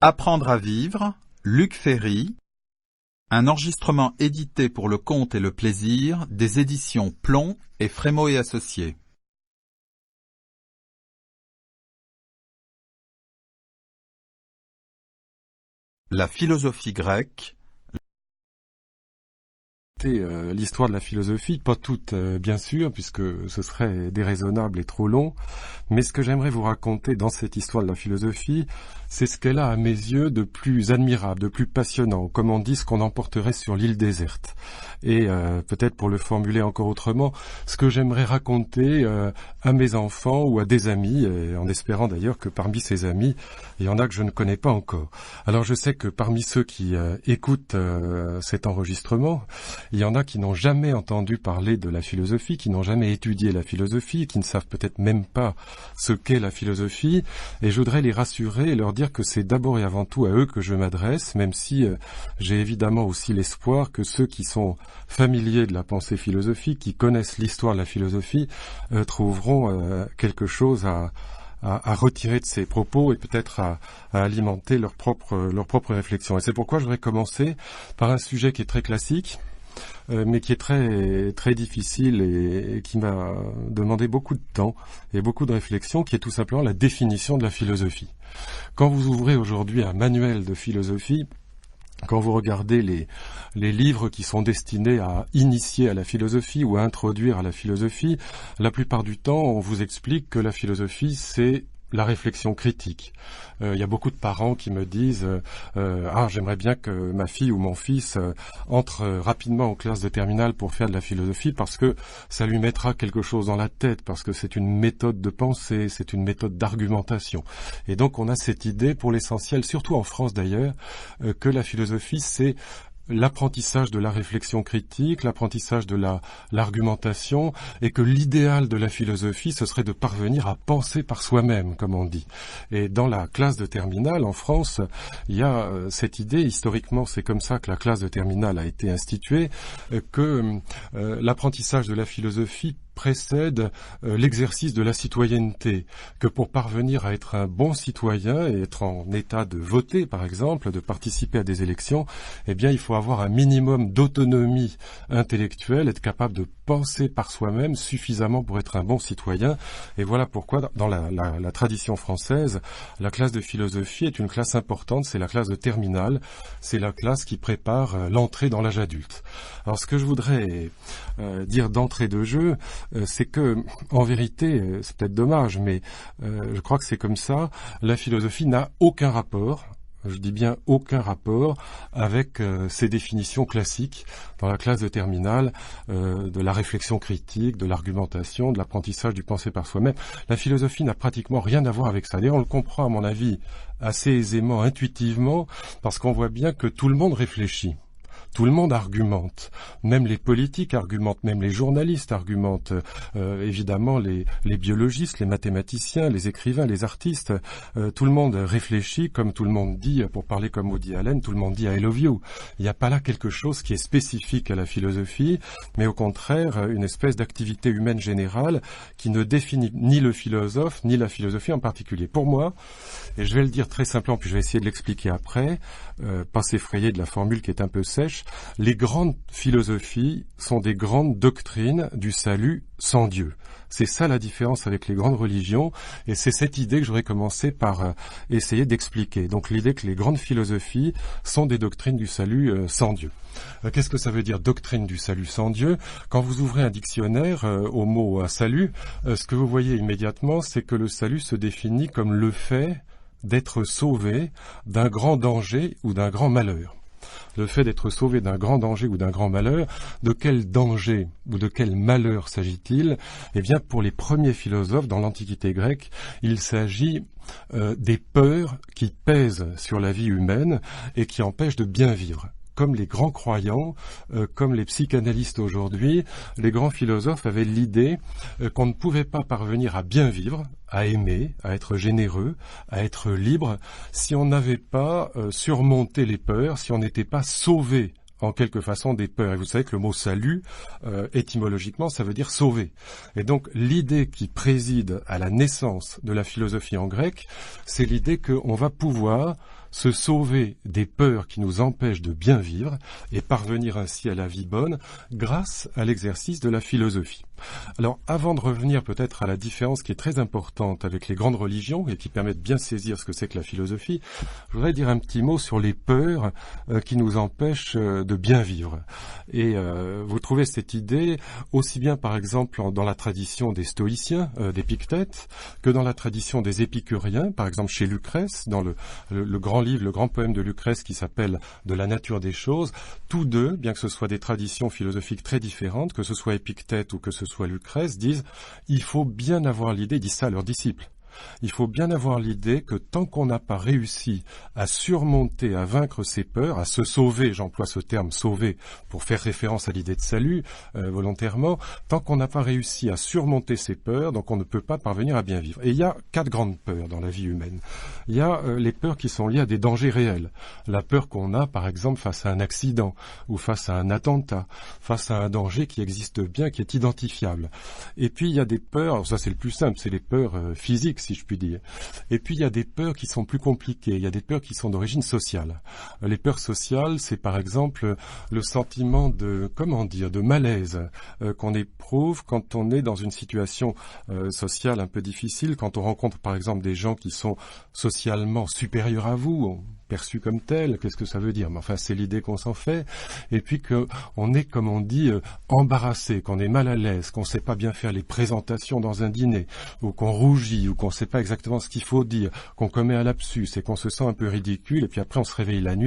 Apprendre à vivre, Luc Ferry, un enregistrement édité pour le compte et le plaisir des éditions Plomb et Frémaux et Associés. La philosophie grecque. L'histoire de la philosophie, pas toute bien sûr, puisque ce serait déraisonnable et trop long, mais ce que j'aimerais vous raconter dans cette histoire de la philosophie, c'est ce qu'elle a à mes yeux de plus admirable, de plus passionnant, comme on dit ce qu'on emporterait sur l'île déserte. Et peut-être pour le formuler encore autrement, ce que j'aimerais raconter à mes enfants ou à des amis, en espérant d'ailleurs que parmi ces amis, il y en a que je ne connais pas encore. Alors je sais que parmi ceux qui écoutent cet enregistrement, il y en a qui n'ont jamais entendu parler de la philosophie, qui n'ont jamais étudié la philosophie, qui ne savent peut-être même pas ce qu'est la philosophie, et je voudrais les rassurer et leur dire que c'est d'abord et avant tout à eux que je m'adresse, même si j'ai évidemment aussi l'espoir que ceux qui sont familiers de la pensée philosophique, qui connaissent l'histoire de la philosophie, trouveront quelque chose à retirer de ces propos et peut-être à alimenter leur propre réflexion. Et c'est pourquoi je voudrais commencer par un sujet qui est très classique, mais qui est très très difficile et qui m'a demandé beaucoup de temps et beaucoup de réflexion, qui est tout simplement la définition de la philosophie. Quand vous ouvrez aujourd'hui un manuel de philosophie, quand vous regardez les livres qui sont destinés à initier à la philosophie ou à introduire à la philosophie, la plupart du temps, on vous explique que la philosophie, c'est la réflexion critique. Il y a beaucoup de parents qui me disent j'aimerais bien que ma fille ou mon fils entre rapidement en classe de terminale pour faire de la philosophie parce que ça lui mettra quelque chose dans la tête, parce que c'est une méthode de pensée, c'est une méthode d'argumentation. Et donc on a cette idée, pour l'essentiel, surtout en France d'ailleurs, que la philosophie c'est l'apprentissage de la réflexion critique, l'apprentissage de l'argumentation, et que l'idéal de la philosophie, ce serait de parvenir à penser par soi-même, comme on dit. Et dans la classe de terminale, en France, il y a cette idée, historiquement, c'est comme ça que la classe de terminale a été instituée, que l'apprentissage de la philosophie précède l'exercice de la citoyenneté, que pour parvenir à être un bon citoyen et être en état de voter, par exemple, de participer à des élections, eh bien, il faut avoir un minimum d'autonomie intellectuelle, être capable de penser par soi-même suffisamment pour être un bon citoyen. Et voilà pourquoi, dans la tradition française, la classe de philosophie est une classe importante, c'est la classe de terminale, c'est la classe qui prépare l'entrée dans l'âge adulte. Alors, ce que je voudrais dire d'entrée de jeu, c'est que, en vérité, c'est peut-être dommage, mais je crois que c'est comme ça, la philosophie n'a aucun rapport, je dis bien aucun rapport, avec ces définitions classiques dans la classe de terminale, de la réflexion critique, de l'argumentation, de l'apprentissage du penser par soi-même. La philosophie n'a pratiquement rien à voir avec ça. D'ailleurs, on le comprend, à mon avis, assez aisément, intuitivement, parce qu'on voit bien que tout le monde réfléchit. Tout le monde argumente, même les politiques argumentent, même les journalistes argumentent, évidemment les biologistes, les mathématiciens, les écrivains, les artistes, tout le monde réfléchit, comme tout le monde dit, pour parler comme Woody Allen, tout le monde dit I love you. Il n'y a pas là quelque chose qui est spécifique à la philosophie, mais au contraire une espèce d'activité humaine générale qui ne définit ni le philosophe, ni la philosophie en particulier. Pour moi, et je vais le dire très simplement, puis je vais essayer de l'expliquer après, pas s'effrayer de la formule qui est un peu sèche, les grandes philosophies sont des grandes doctrines du salut sans Dieu. C'est ça la différence avec les grandes religions, et c'est cette idée que j'aurais commencé par essayer d'expliquer. Donc l'idée que les grandes philosophies sont des doctrines du salut sans Dieu. Qu'est-ce que ça veut dire, doctrine du salut sans Dieu? Quand vous ouvrez un dictionnaire au mot salut, ce que vous voyez immédiatement, c'est que le salut se définit comme le fait d'être sauvé d'un grand danger ou d'un grand malheur. Le fait d'être sauvé d'un grand danger ou d'un grand malheur, de quel danger ou de quel malheur s'agit-il? Eh bien, pour les premiers philosophes dans l'Antiquité grecque, il s'agit des peurs qui pèsent sur la vie humaine et qui empêchent de bien vivre. Comme les grands croyants, comme les psychanalystes aujourd'hui, les grands philosophes avaient l'idée qu'on ne pouvait pas parvenir à bien vivre, à aimer, à être généreux, à être libre, si on n'avait pas surmonté les peurs, si on n'était pas sauvé en quelque façon des peurs. Et vous savez que le mot salut, étymologiquement, ça veut dire sauver. Et donc l'idée qui préside à la naissance de la philosophie en grec, c'est l'idée qu'on va pouvoir se sauver des peurs qui nous empêchent de bien vivre et parvenir ainsi à la vie bonne grâce à l'exercice de la philosophie. Alors, avant de revenir peut-être à la différence qui est très importante avec les grandes religions et qui permet de bien saisir ce que c'est que la philosophie, je voudrais dire un petit mot sur les peurs qui nous empêchent de bien vivre. Et vous trouvez cette idée aussi bien par exemple dans la tradition des stoïciens, d'Épictète, que dans la tradition des épicuriens, par exemple chez Lucrèce, dans le grand livre, le grand poème de Lucrèce qui s'appelle « De la nature des choses ». Tous deux, bien que ce soit des traditions philosophiques très différentes, que ce soit Épictète ou que ce soit Lucrèce, disent « il faut bien avoir l'idée », disent ça à leurs disciples. Il faut bien avoir l'idée que tant qu'on n'a pas réussi à surmonter, à vaincre ses peurs, à se sauver, j'emploie ce terme sauver pour faire référence à l'idée de salut volontairement, tant qu'on n'a pas réussi à surmonter ses peurs, donc on ne peut pas parvenir à bien vivre. Et il y a 4 grandes peurs dans la vie humaine. Il y a les peurs qui sont liées à des dangers réels. La peur qu'on a par exemple face à un accident ou face à un attentat, face à un danger qui existe bien, qui est identifiable. Et puis il y a des peurs, ça c'est le plus simple, c'est les peurs physiques, si je puis dire. Et puis il y a des peurs qui sont plus compliquées, il y a des peurs qui sont d'origine sociale. Les peurs sociales, c'est par exemple le sentiment de malaise qu'on éprouve quand on est dans une situation sociale un peu difficile, quand on rencontre par exemple des gens qui sont socialement supérieurs à vous, perçus comme tels, qu'est-ce que ça veut dire? Mais enfin, c'est l'idée qu'on s'en fait. Et puis qu'on est, comme on dit, embarrassé, qu'on est mal à l'aise, qu'on ne sait pas bien faire les présentations dans un dîner, ou qu'on rougit, ou qu'on ne sait pas exactement ce qu'il faut dire, qu'on commet un lapsus et qu'on se sent un peu ridicule, et puis après on se réveille la nuit